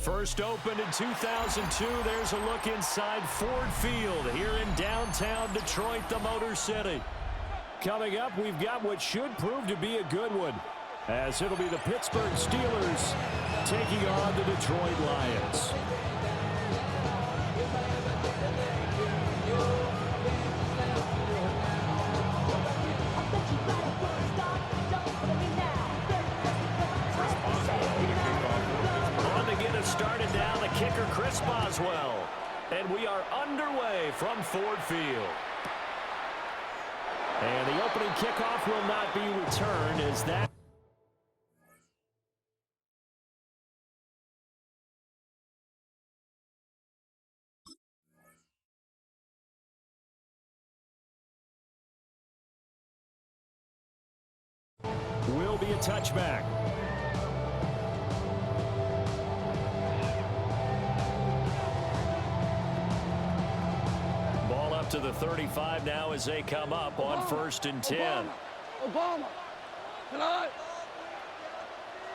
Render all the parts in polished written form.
First opened in 2002, there's a look inside Ford Field here in downtown Detroit, the Motor City. Coming up, we've got what should prove to be a good one, as it'll be the Pittsburgh Steelers taking on the Detroit Lions. Started down the kicker, Chris Boswell. And we are underway from Ford Field. And the opening kickoff will not be returned as that. Will be a touchback. To the 35 now as they come up on 1st and 10. Obama. Tonight.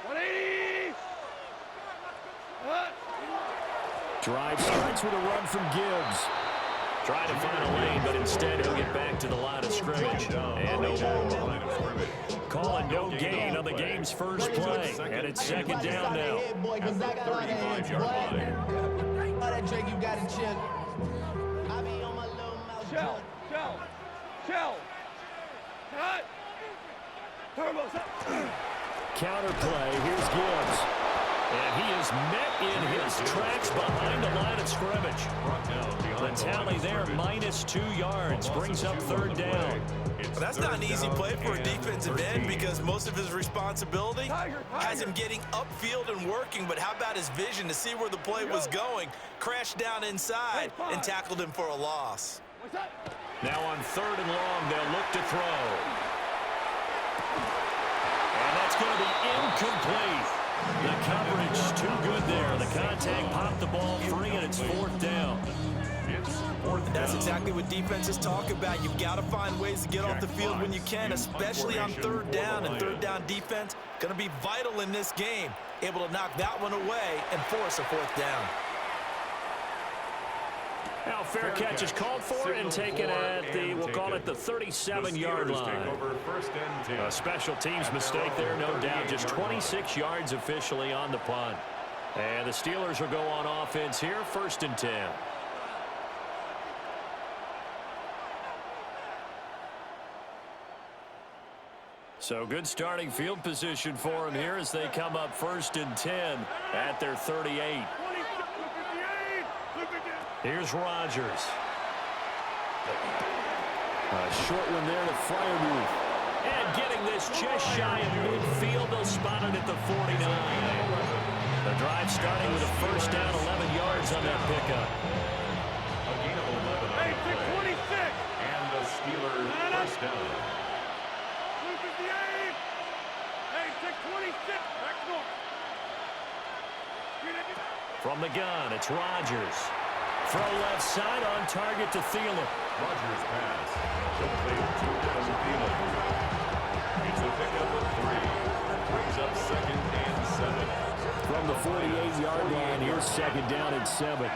180. Drive starts with a run from Gibbs. Trying to find a lane, but instead he'll get back to the line of scrimmage. And no ball. Calling no gain on the game's first play. And it's 2nd down now. At the 35-yard line. That Drake, you got to chill. Shell. Cut. Turbo. Counter play. Here's Gibbs. And he is met in his tracks behind the line of scrimmage. The tally there, -2 yards, brings up 3rd down. Well, that's not an easy play for a defensive end because most of his responsibility has him getting upfield and working, but how about his vision to see where the play was going, crashed down inside, and tackled him for a loss. Now on 3rd and long, they'll look to throw. And that's going to be incomplete. The coverage too good there. The contact popped the ball free, and it's 4th down. That's exactly what defenses talk about. You've got to find ways to get off the field when you can, especially on 3rd down. And 3rd down defense going to be vital in this game. Able to knock that one away and force a 4th down. Now fair catch is called for and taken at the, we'll call it the 37-yard line. A special teams mistake there, no doubt. Just 26 yards officially on the punt. And the Steelers will go on offense here, 1st and 10. So good starting field position for them here as they come up 1st and 10 at their 38. Here's Rodgers. A short one there to Freiermuth. And getting this just shy of midfield. They'll spot it at the 49. The drive starting with a 1st down, 11 yards on that pickup. A gain of 11. Hey, pick 26. And the Steelers 1st down. 258. Hey, pick 26. Back north. From the gun, it's Rodgers. Throw left side on target to Thielen. Rodgers pass. Complete to Thielen. It's a pickup of 3. Brings up 2nd and 7. From the 48-yard line, here's 2nd down and 7.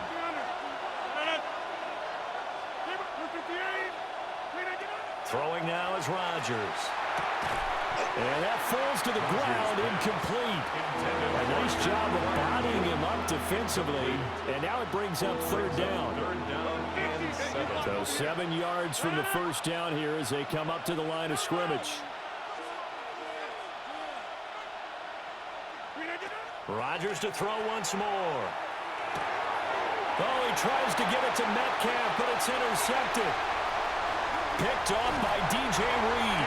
Throwing now is Rodgers. And that falls to the ground, incomplete. A nice job of bodying him up defensively. And now it brings up 3rd down. 3rd down and 7. So 7 yards from the 1st down here as they come up to the line of scrimmage. Rodgers to throw once more. Oh, he tries to get it to Metcalf, but it's intercepted. Picked off by DJ Reed.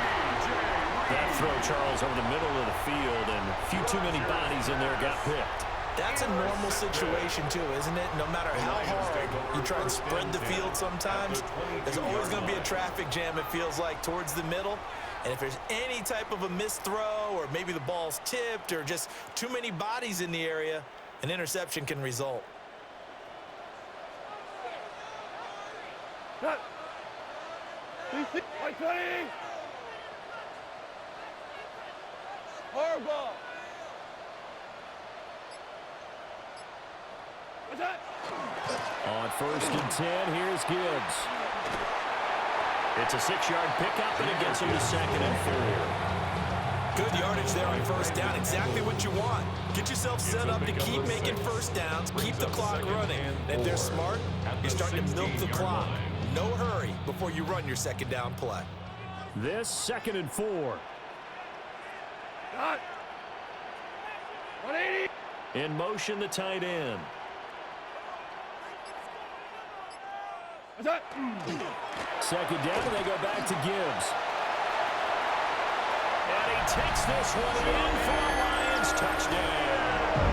That throw, Charles, over the middle of the field, and a few too many bodies in there got picked. That's a normal situation, too, isn't it? No matter how hard you try and spread the field sometimes, there's always going to be a traffic jam, it feels like, towards the middle. And if there's any type of a missed throw or maybe the ball's tipped or just too many bodies in the area, an interception can result. Cut. 20. Hardball. On 1st and 10, here's Gibbs. It's a 6-yard pickup, and it gets him to 2nd and 4. Good yardage there on 1st down. Exactly what you want. Get yourself set up to keep making 1st downs, keep the clock running. And if they're smart, you're starting to milk the clock. No hurry before you run your 2nd down play. This 2nd and 4. 180. In motion, the tight end. Second down, and they go back to Gibbs. And he takes this one in for a Lions touchdown.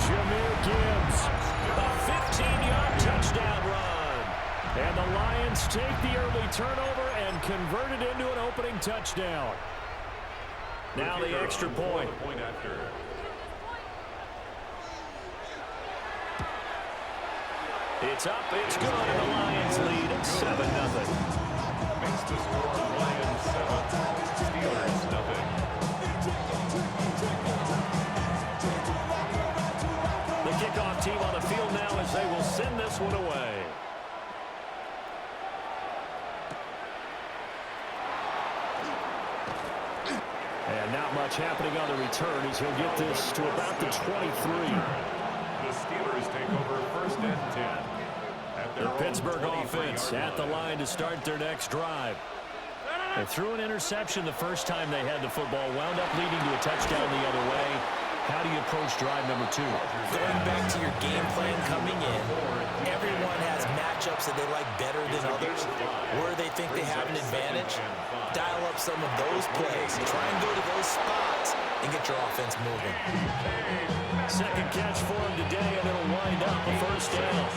Jahmyr Gibbs, a 15-yard touchdown run. And the Lions take the early turnover and convert it into an opening touchdown. Now the extra point. It's up, it's good, and the Lions lead at 7-0. Makes the score Lions 7, Steelers nothing. The kickoff team on the field now as they will send this one away. And not much happening on the return as he'll get this to about the 23. The Steelers take over 1st and 10. The Pittsburgh offense at the line to start their next drive. They threw an interception the first time they had the football, wound up leading to a touchdown the other way. How do you approach drive number 2? Going back to your game plan coming in, everyone has matchups that they like better than others, where they think they have an advantage. Dial up some of those plays. Try and go to those spots and get your offense moving. Second catch for him today, and it'll wind up a 1st down.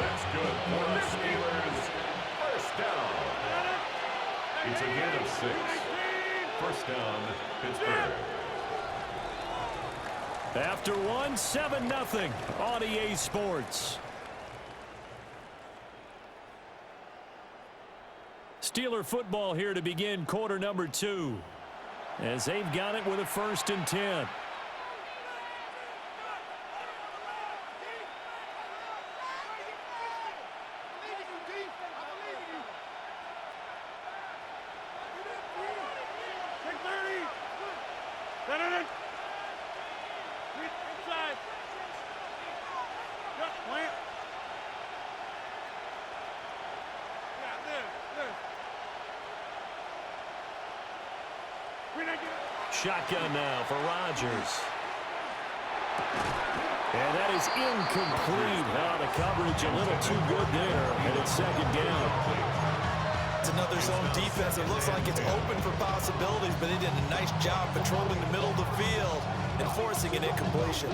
That's good for the Steelers. 1st down. It's a gain of 6. 1st down, Pittsburgh. After one, 7-0 on EA Sports. Steeler football here to begin quarter number 2. As they've got it with a 1st and 10. Shotgun now for Rodgers. And that is incomplete. The coverage a little too good there, and it's 2nd down. It's another zone defense. It looks like it's open for possibilities, but they did a nice job patrolling the middle of the field and forcing an incompletion.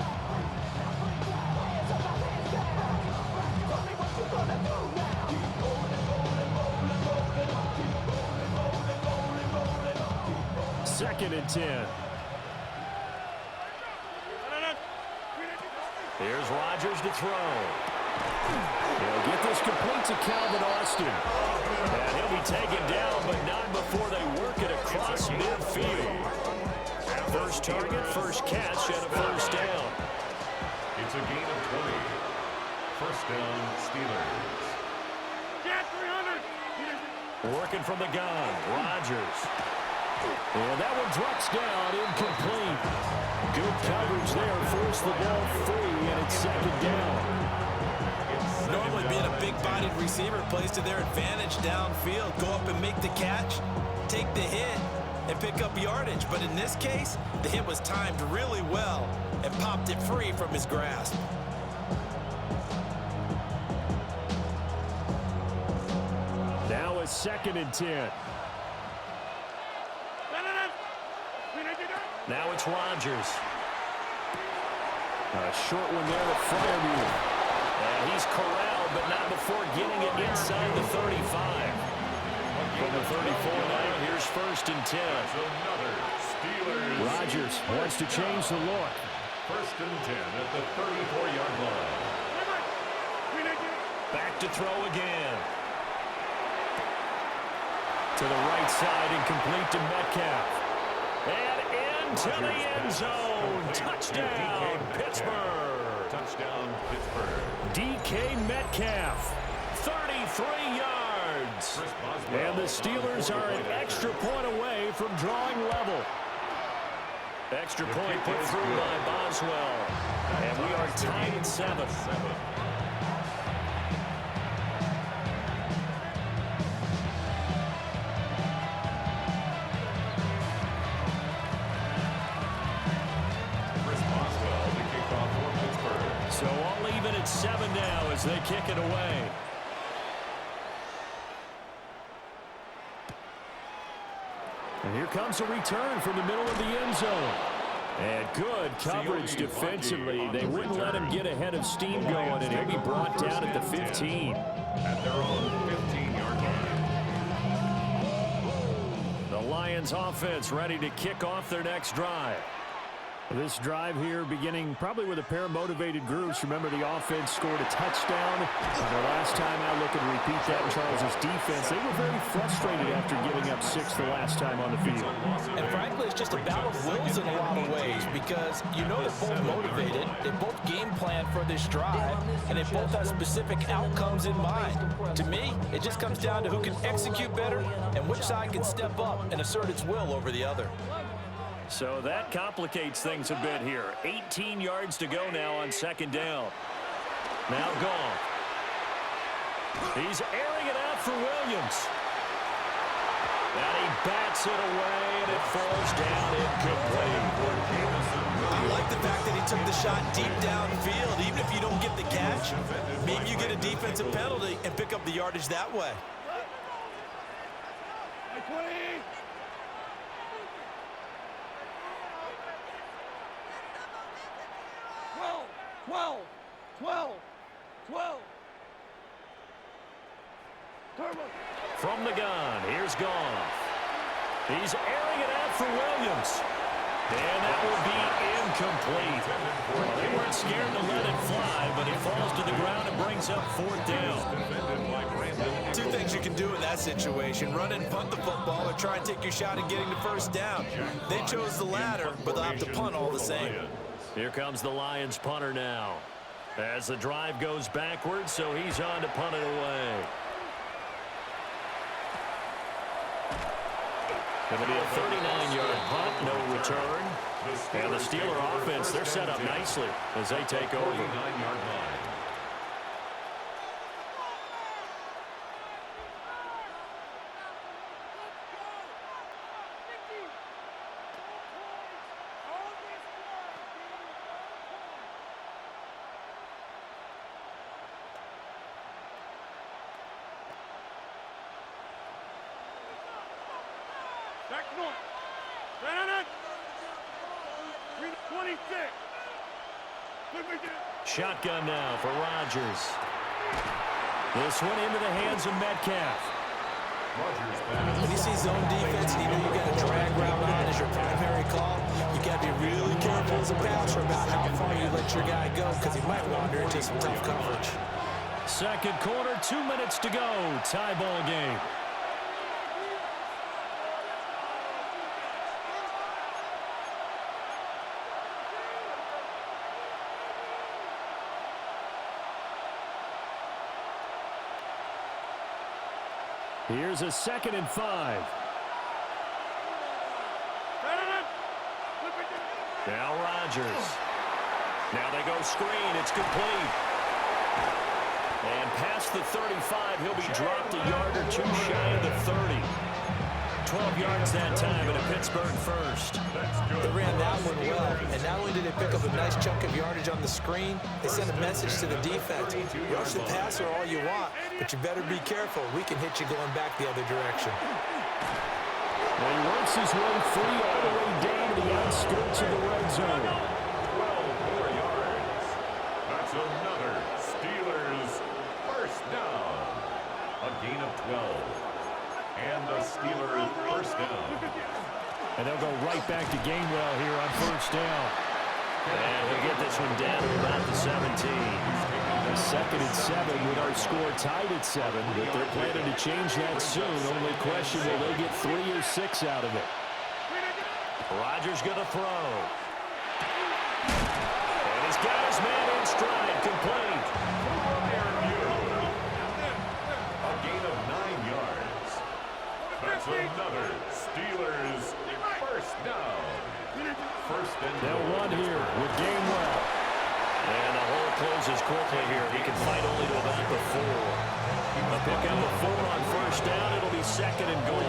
Second and 10. Here's Rodgers to throw. He'll get this complete to Calvin Austin. And he'll be taken down, but not before they work it across midfield. First target, first catch, and a 1st down. It's a gain of 20. 1st down, Steelers. Working from the gun, Rodgers. And that one drops down, incomplete. Good coverage there, forced the ball free, and it's 2nd down. Normally being a big-bodied receiver plays to their advantage downfield. Go up and make the catch, take the hit, and pick up yardage. But in this case, the hit was timed really well and popped it free from his grasp. Now a 2nd and 10. Now it's Rodgers. A short one there to Freiermuth. And he's corralled, but not before getting it inside the 35. From the 34 now, here's 1st and 10. Rodgers wants to change the look. 1st and 10 at the 34-yard line. Back to throw again. To the right side and complete to Metcalf. And into the end zone. Touchdown, Pittsburgh. Touchdown, Pittsburgh. DK Metcalf, 33 yards. And the Steelers are an extra point away from drawing level. Extra point put through by Boswell. And we are tied at 7. So all even at 7 now as they kick it away. And here comes a return from the middle of the end zone. And good coverage defensively. They wouldn't let him get ahead of steam going, and he'll be brought down at the 15. At their own 15-yard line. The Lions offense ready to kick off their next drive. This drive here beginning probably with a pair of motivated groups. Remember, the offense scored a touchdown. The last time I look and repeat that, Charles' defense, they were very frustrated after giving up 6 the last time on the field. And frankly, it's just a battle of wills in a lot of ways because you know they're both motivated, they both game plan for this drive, and they both have specific outcomes in mind. To me, it just comes down to who can execute better and which side can step up and assert its will over the other. So that complicates things a bit here. 18 yards to go now on second down. Now gone. He's airing it out for Williams. And he bats it away, and it falls down incomplete. I like the fact that he took the shot deep downfield. Even if you don't get the catch, maybe you get a defensive penalty and pick up the yardage that way. 12. From the gun, here's Goff. He's airing it out for Williams. And that will be incomplete. Well, they weren't scared to let it fly, but it falls to the ground and brings up 4th down. 2 things you can do in that situation: run and punt the football, or try and take your shot at getting the first down. They chose the latter, but they'll have to punt all the same. Here comes the Lions punter now. As the drive goes backwards, so he's on to punt it away. Going to be a 39-yard punt, no return. And the Steeler offense, they're set up nicely as they take over. 49-yard line. Back north. Ran it. 26. Shotgun now for Rodgers. This one into the hands of Metcalf. When you see zone defense and you know you got a drag route on as your primary call, you got to be really careful as a passer about how far you let your guy go because he might wander into some tough coverage. Second quarter, 2 minutes to go. Tie ball game. Here's a 2nd and 5. Now Rodgers. Now they go screen. It's complete. And past the 35, he'll be dropped a yard or 2 shy of the 30. 12 yards that time, and a Pittsburgh first. They ran that one well, and not only did they pick up a nice chunk of yardage on the screen, they sent a message to the defense. Rush the passer all you want, but you better be careful. We can hit you going back the other direction. And he works his way free all the way down to the outskirts of the red zone. 12 more yards. That's another Steelers first down. A gain of 12. And the Steelers first down. And they'll go right back to Gainwell here on first down. And he'll get this one down to about the 17. A 2nd and 7 with our score tied at 7, but they're planning to change that soon. Only question, will they get 3 or 6 out of it? Rodgers going to throw. And he's got his man in stride. complete. A gain of 9 yards. That's another Steelers first down. First and They'll run here with Gainwell. And the hole closes quickly here. He can fight only to about the 4. They'll pick up the 4 on first down. It'll be second and goal.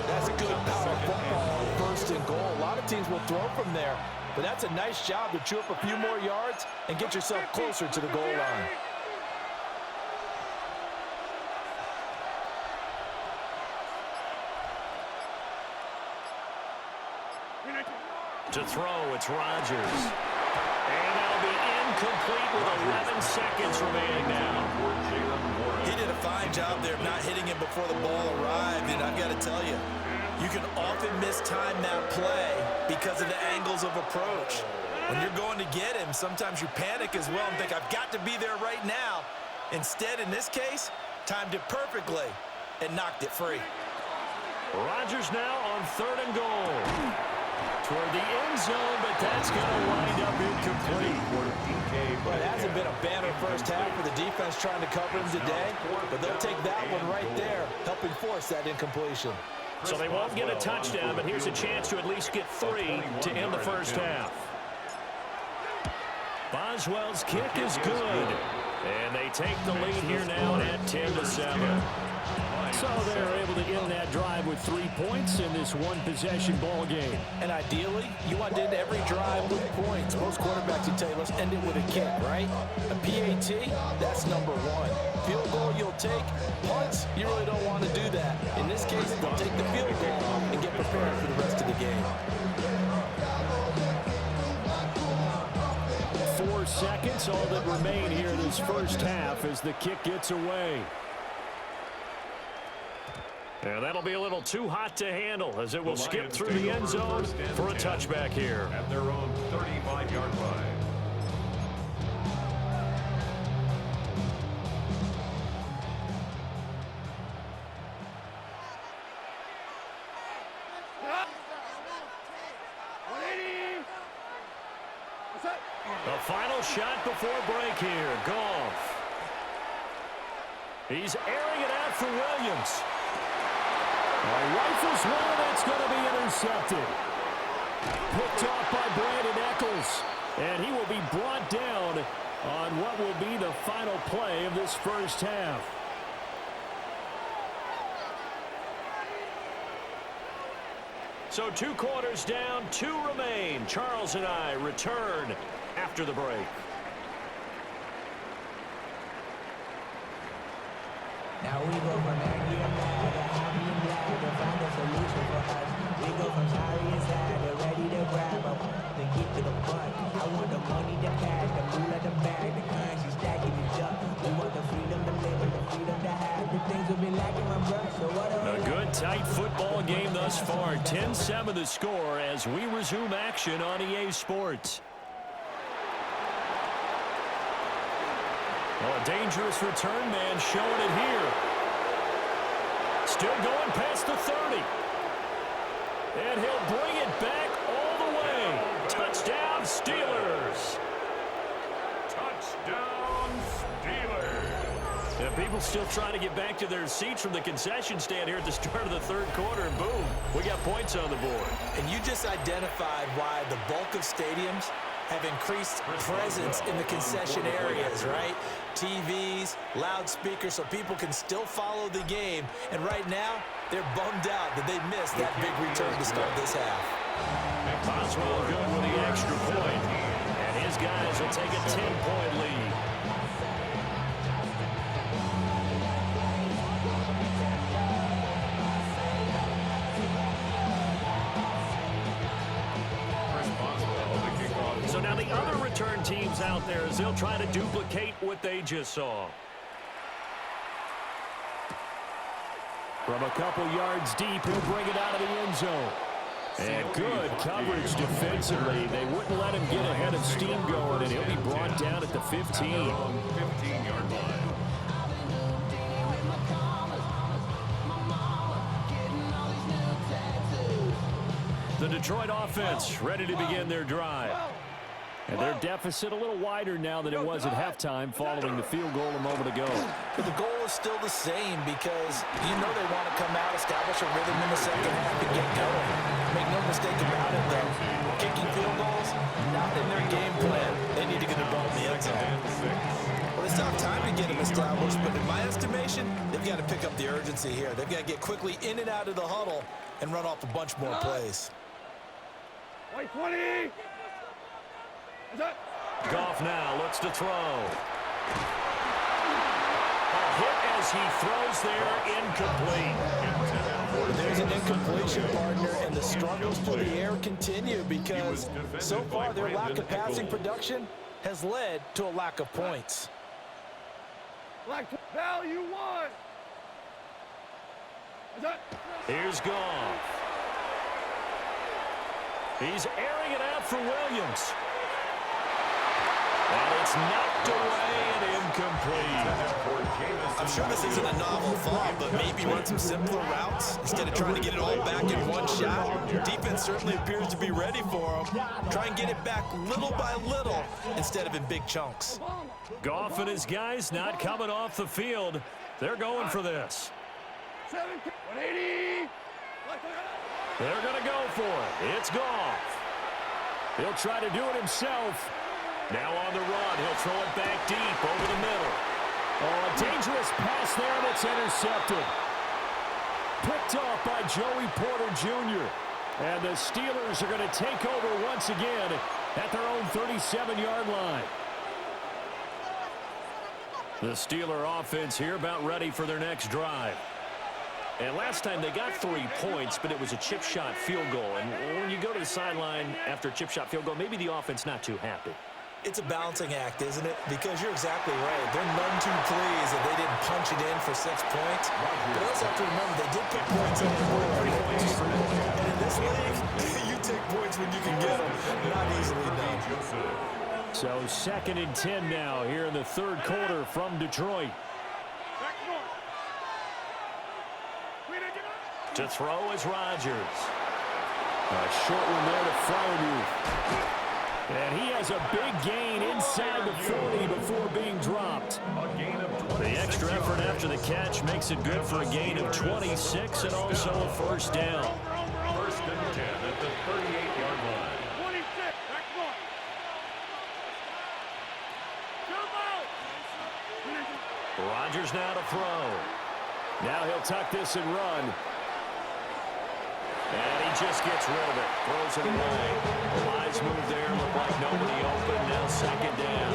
That's good power football on first and goal. A lot of teams will throw from there, but that's a nice job to chew up a few more yards and get yourself closer to the goal line. To throw, it's Rodgers. And that'll be incomplete with 11 seconds remaining now. He did a fine job there of not hitting him before the ball arrived, and I've got to tell you, you can often mistime that play because of the angles of approach. When you're going to get him, sometimes you panic as well and think, I've got to be there right now. Instead, in this case, timed it perfectly and knocked it free. Rodgers now on third and goal. Toward the end zone, but that's going to wind up incomplete. Well, it hasn't been a banner first half for the defense trying to cover him today, but they'll take that one right there, helping force that incompletion. So they won't get a touchdown, but here's a chance to at least get 3 to end the first half. Boswell's kick is good, and they take the lead here now at 10-7. So they're able to end that drive with 3 points in this one-possession ball game. And ideally, you want to end every drive with points. Most quarterbacks will tell you, let's end it with a kick, right? A PAT, that's number 1. Field goal you'll take. Punts, you really don't want to do that. In this case, they'll take the field goal and get prepared for the rest of the game. 4 seconds, all that remain here this first half as the kick gets away. And that'll be a little too hot to handle as it will skip through the end zone for a touchback here. At their own 35-yard line. The final shot before break here. Goff. He's airing it out for Williams. Rifles one, that's going to be intercepted. Picked off by Brandon Eccles. And he will be brought down on what will be the final play of this first half. So 2 quarters down, 2 remain. Charles and I return after the break. Now we go from angry and mad to happy and glad to find a solution for us. We go from sorry and sad to ready to grab up and get to the front. I want the money, the cash, the moolah, the bag, the currency stacking it up. We want the freedom to live and the freedom to have the things we've been lacking, my brother. So what a good, tight football game thus far. 10-7 the score as we resume action on EA Sports. Oh, a dangerous return man showing it here. Still going past the 30. And he'll bring it back all the way. Touchdown, Steelers. Touchdown, Steelers. And people still trying to get back to their seats from the concession stand here at the start of the third quarter. And boom, we got points on the board. And you just identified why the bulk of stadiums have increased presence in the concession areas, right? TVs, loudspeakers, so people can still follow the game. And right now, they're bummed out that they missed that big return to start this half. Boswell good with the extra point. And his guys will take a 10-point lead. So now the other return teams out there as they'll try to duplicate what they just saw. From a couple yards deep, he'll bring it out of the end zone. And good coverage defensively. They wouldn't let him get ahead of steam going, and he'll be brought down at the 15. 15-yard line. The Detroit offense ready to begin their drive. And their deficit a little wider now than it was at halftime following the field goal a moment ago. But the goal is still the same because you know they want to come out, establish a rhythm in the second half, and get going. Make no mistake about it, though. Kicking field goals, not in their game plan. They need to get the ball in the end zone. Well, they still have time to get them established, but in my estimation, they've got to pick up the urgency here. They've got to get quickly in and out of the huddle and run off a bunch more plays. 20. Goff now looks to throw. A hit as he throws there, incomplete. There's an incompletion, partner, and the struggles to the air continue because so far their lack of passing production has led to a lack of points. Value 1. Here's Goff. He's airing it out for Williams. And it's knocked away and incomplete. I'm sure this isn't a novel thought, but maybe run some simpler routes instead of trying to get it all back in one shot. Defense certainly appears to be ready for him. Try and get it back little by little instead of in big chunks. Goff and his guys not coming off the field. They're going for this. 180. They're going to go for it. It's Goff. He'll try to do it himself. Now on the run, he'll throw it back deep over the middle. Oh, a dangerous pass there, and it's intercepted. Picked off by Joey Porter Jr. And the Steelers are going to take over once again at their own 37-yard line. The Steeler offense here about ready for their next drive. And last time they got 3 points, but it was a chip shot field goal. And when you go to the sideline after a chip shot field goal, maybe the offense not too happy. It's a balancing act, isn't it? Because you're exactly right. They're none too pleased that they didn't punch it in for 6 points. But also have to remember they did put points on the board. And in this league, you take points when you can get them. Not easily done. So 2nd and 10 now here in the third quarter from Detroit. To throw is Rodgers. A short one there to Freiermuth. And he has a big gain inside the 40 before being dropped. The extra effort after the catch makes it good for a gain of 26 and also a first down. 1st and 10 at the 38-yard line. 26. Rodgers now to throw. Now he'll tuck this and run. And he just gets rid of it. Throws it away. Wise move there. Looked like nobody open. Now 2nd down.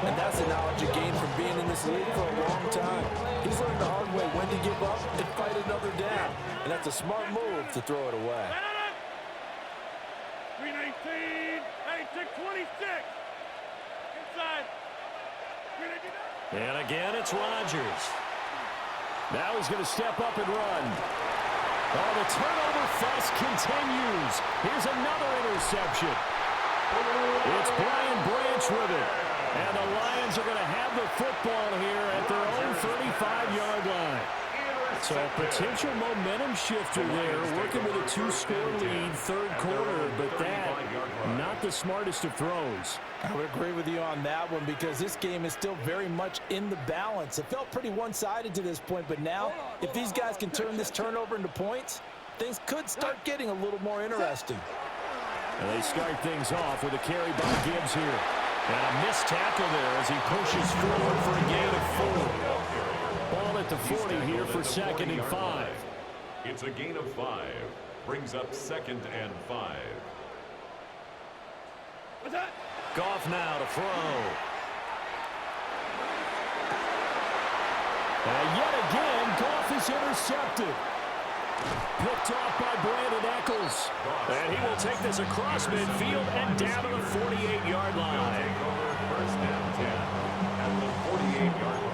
And that's the knowledge you gain from being in this league for a long time. He's learned the hard way when to give up and fight another down. And that's a smart move to throw it away. 319. Hey, 626. Inside. 319. And again, it's Rodgers. Now he's going to step up and run. Oh, the turnover fest continues. Here's another interception. It's Brian Branch with it. And the Lions are going to have the football here at their own 35-yard line. So a potential momentum shifter there, working with a 2-score lead, third quarter, but that, not the smartest of throws. I would agree with you on that one because this game is still very much in the balance. It felt pretty one-sided to this point, but now, if these guys can turn this turnover into points, things could start getting a little more interesting. And they start things off with a carry by Gibbs here. And a missed tackle there as he pushes forward for a gain of 4. Ball at the 40 here for 2nd and 5. It's a gain of 5. Brings up 2nd and 5. Goff now to throw. And yet again, Goff is intercepted. Picked off by Brandon Eccles. And he will take this across midfield and down to the 48-yard line. First down 10 at the 48-yard line.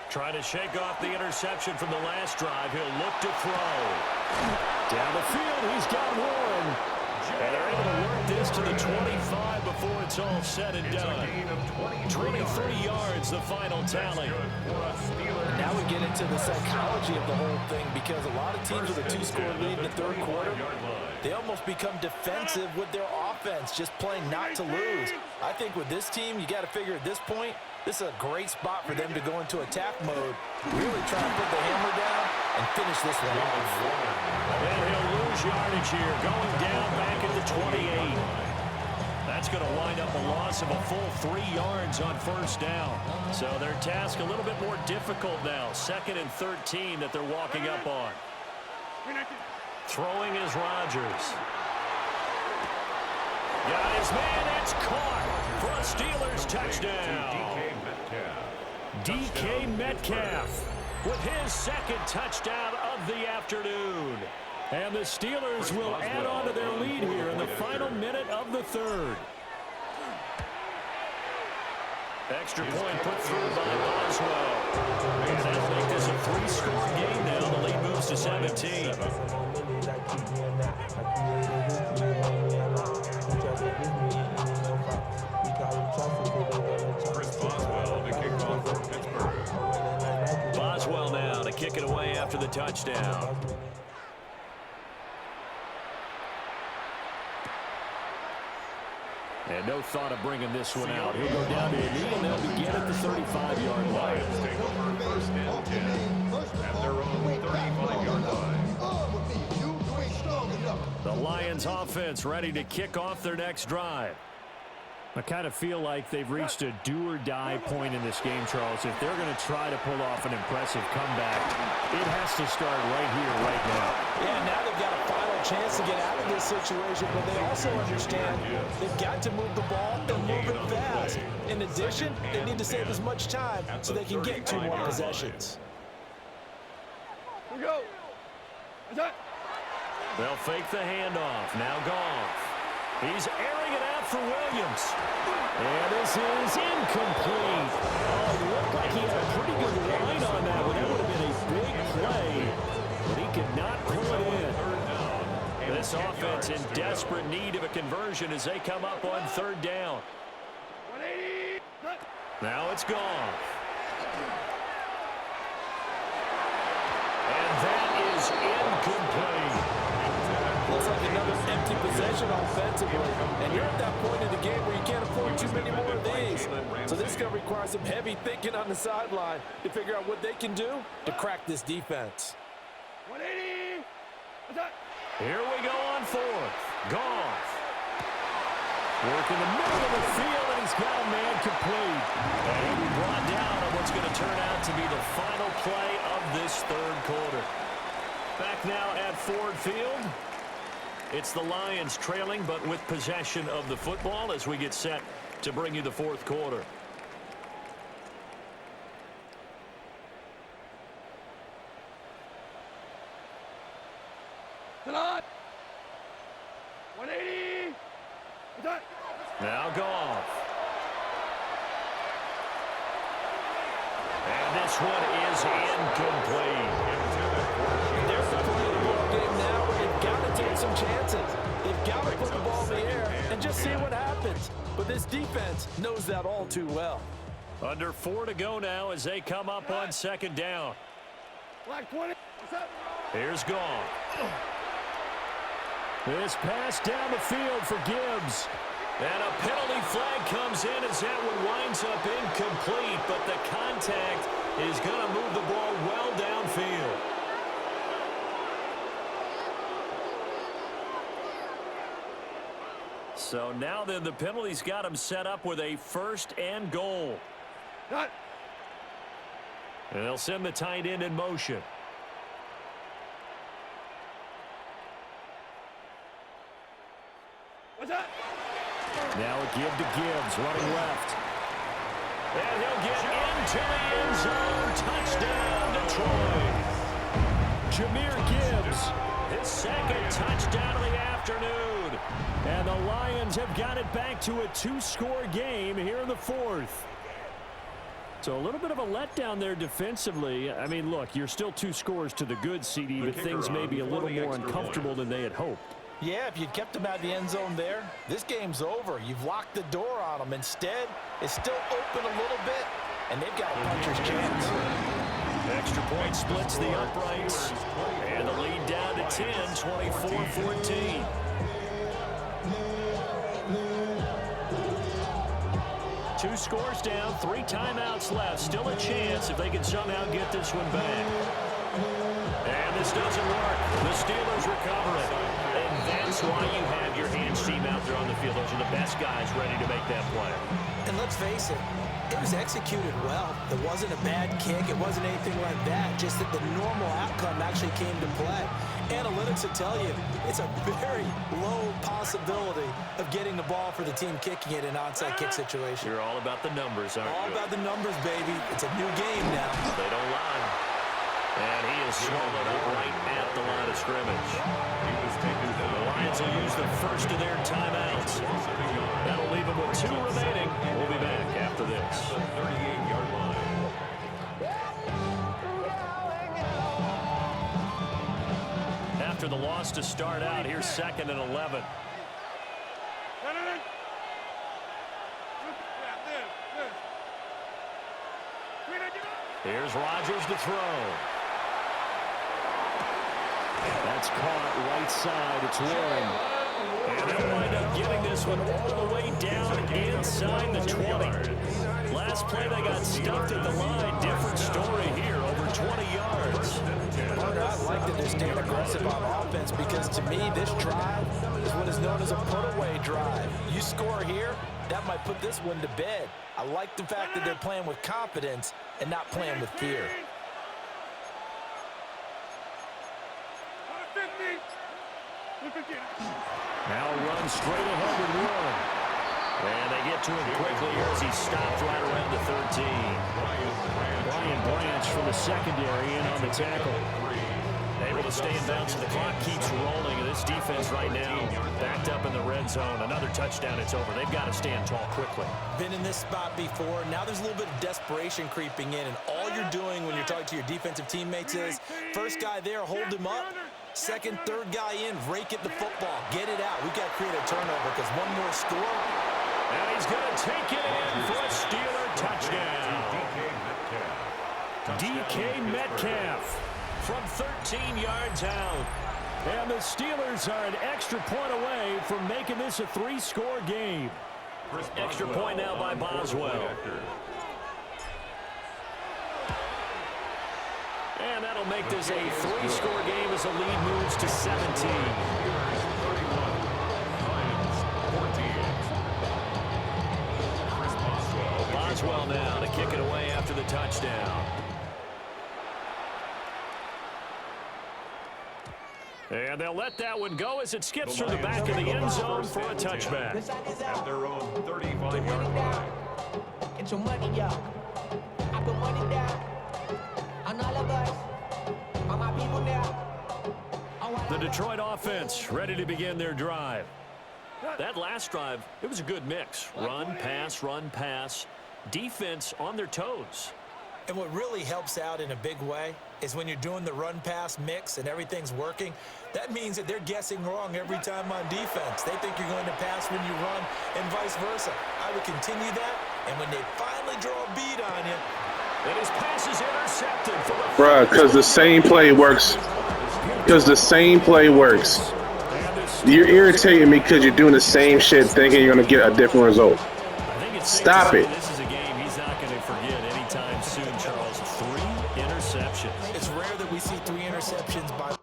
Trying to shake off the interception from the last drive. He'll look to throw. Down the field, he's got one. And they're able to work this to the 25 before it's all said and done. 23 yards, the final tally. Now we get into the psychology of the whole thing, because a lot of teams with a 2-score lead in the third quarter, they almost become defensive with their offense, just playing not to lose. I think with this team, you got to figure at this point, this is a great spot for them to go into attack mode, really try to put the hammer down and finish this one off. And he'll lose yardage here, going down back at the 28. That's going to wind up a loss of a full 3 yards on first down. So their task a little bit more difficult now. 2nd and 13 that they're walking up on. Throwing is Rodgers. Got his man. It's caught for a Steelers touchdown. DK Metcalf with his 2nd touchdown of the afternoon. And the Steelers will add on to their lead here in the final minute of the third. Extra point put through by Boswell. And that'll make this a 3-score game now. The lead moves to 17. Boswell now to kick it away after the touchdown. And no thought of bringing this one out. He'll go down to a knee, and they'll begin at the 35-yard line. Take over 1st and 10 at their own 35-yard line. The Lions offense ready to kick off their next drive. I kind of feel like they've reached a do-or-die point in this game, Charles. If they're going to try to pull off an impressive comeback, it has to start right here, right now. Yeah, now they've got a final chance to get out of this situation, but they also understand they've got to move the ball and move it fast. In addition, they need to save as much time so they can get 2 more possessions. Here we go. They'll fake the handoff. Now Goff. He's airing it out for Williams. And this is incomplete. Oh, it looked like he had a pretty good line on that one. That would have been a big play, but he could not pull it in. This offense in desperate need of a conversion as they come up on 3rd down. Now it's Goff. And that is incomplete. Looks like another empty possession offensively. And you're at that point in the game where you can't afford too many more of these. So this is going to require some heavy thinking on the sideline to figure out what they can do to crack this defense. 180. Here we go on 4th. Goff. Work in the middle of the field, and he's got a man complete. And he'll be brought down on what's going to turn out to be the final play of this 3rd quarter. Back now at Ford Field. It's the Lions trailing, but with possession of the football as we get set to bring you the 4th quarter. Tonight. 180. Now Goff. And this one is incomplete. There's the play of the ball game now where they've got to take some chances. They've got to put the ball in the air and just see what happens. But this defense knows that all too well. Under 4 to go now as they come up on 2nd down. Black 20. Here's Goff. This pass down the field for Gibbs. And a penalty flag comes in as that one winds up incomplete, but the contact is going to move the ball well downfield. So now then the penalty's got him set up with a 1st and goal. Cut. And they'll send the tight end in motion. What's that? Now a give to Gibbs, running left. And he'll get into the end zone. Touchdown, Detroit. Jahmyr Gibbs, his 2nd touchdown of the afternoon. And the Lions have got it back to a 2-score game here in the 4th. So a little bit of a letdown there defensively. I mean, look, you're still 2 scores to the good, CD, but things may be a little more uncomfortable than they had hoped. Yeah, if you'd kept him out of the end zone there, this game's over. You've locked the door on him. Instead, it's still open a little bit, and they've got a puncher's chance. Extra point splits the uprights, and the lead down to 10, 24-14. Two scores down, 3 timeouts left. Still a chance if they can somehow get this one back. And this doesn't work. The Steelers recover it. And that's why you have your hands team out there on the field. Those are the best guys ready to make that play. And let's face it, it was executed well. It wasn't a bad kick. It wasn't anything like that. Just that the normal outcome actually came to play. Analytics will tell you it's a very low possibility of getting the ball for the team kicking it in an onside kick situation. You're all about the numbers, aren't you? All about the numbers, baby. It's a new game now. They don't lie. And he is swallowed up right at the line of scrimmage. The Lions will use the first of their timeouts. That'll leave them with 2 remaining. We'll be back after this. 38-yard line. After the loss to start out, here's 2nd and 11. Here's Rodgers to throw. That's caught right side. It's Warren. And they'll wind up getting this one all the way down inside the 20. Last play they got stuffed at the line. Different story here, over 20 yards. I like that they're staying aggressive on offense because to me this drive is what is known as a put-away drive. You score here, that might put this one to bed. I like the fact that they're playing with confidence and not playing with fear. Now run straight ahead with Warren. And they get to him quickly here as he stops right around the 13. Brian Branch from the secondary in on the tackle. Able to stay in bounds, so the clock keeps rolling. And this defense right now backed up in the red zone. Another touchdown, it's over. They've got to stand tall quickly. Been in this spot before. Now there's a little bit of desperation creeping in. And all you're doing when you're talking to your defensive teammates is, first guy there, hold him up. Second, third guy in, rake at the football. Get it out. We've got to create a turnover because one more score. And he's going to take it in for a Steeler touchdown. DK Metcalf from 13 yards out. And the Steelers are an extra point away from making this a 3-score game. Extra point now by Boswell. And that'll make this a 3-score game as the lead moves to 17. Boswell now to kick it away after the touchdown. And they'll let that one go as it skips through the back of the end zone for a touchback. At their own 35-yard line. Get your money up. I put money down on all of us, on my people now. The Detroit offense ready to begin their drive. That last drive, it was a good mix. Run, pass. Defense on their toes. And what really helps out in a big way is when you're doing the run-pass mix and everything's working, that means that they're guessing wrong every time on defense. They think you're going to pass when you run and vice versa. I would continue that, and when they finally draw a bead on you, and his pass is intercepted. Bruh, because the same play works. You're irritating me because you're doing the same shit thinking you're going to get a different result. Stop it. This is a game he's not going to forget anytime soon, Charles. 3 interceptions. it's rare that we see 3 interceptions by